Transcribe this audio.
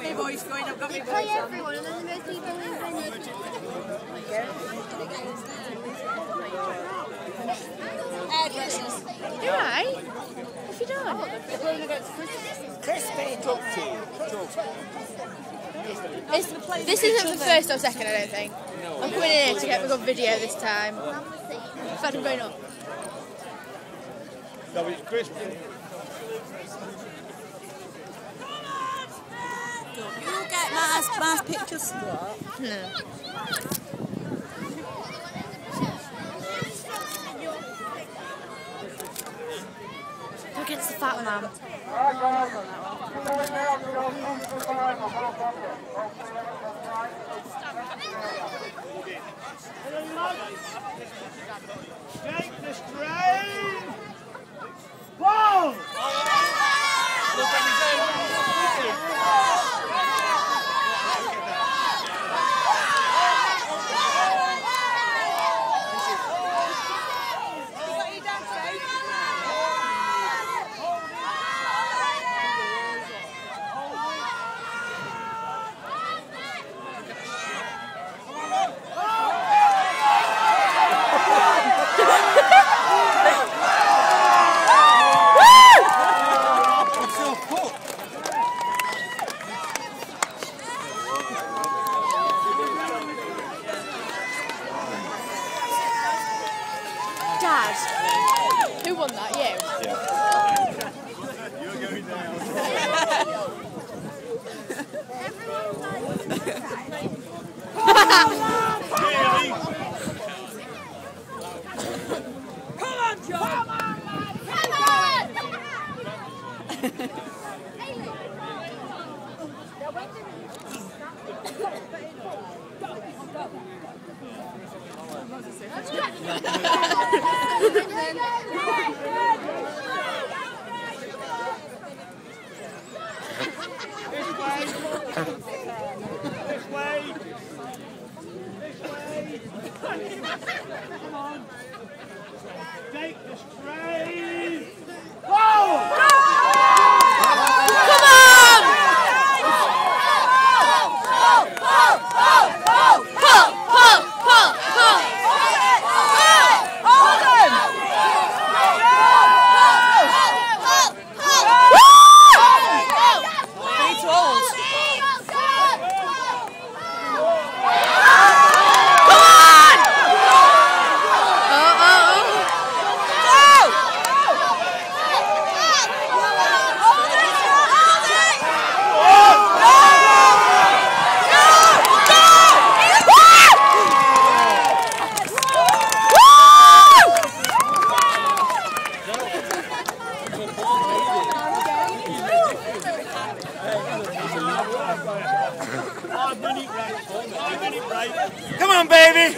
got my voice going, I've got my voice. Play everyone and then the most people who win. Hairdressers. You alright? What have you done? They're playing against Crispy. Talk team. This isn't the first or second, I don't think. I'm coming in here to get a good video this time. In fact, I'm going up. No, it's Crispy. You get nice pictures. No. Go against the fat man. Take the strain! Whoa! Dad, who won that? You? Yeah. You're going down. Really? Come on, John! Come on! This way! This way! Come on! Take the strain! Whoa! Come on, baby!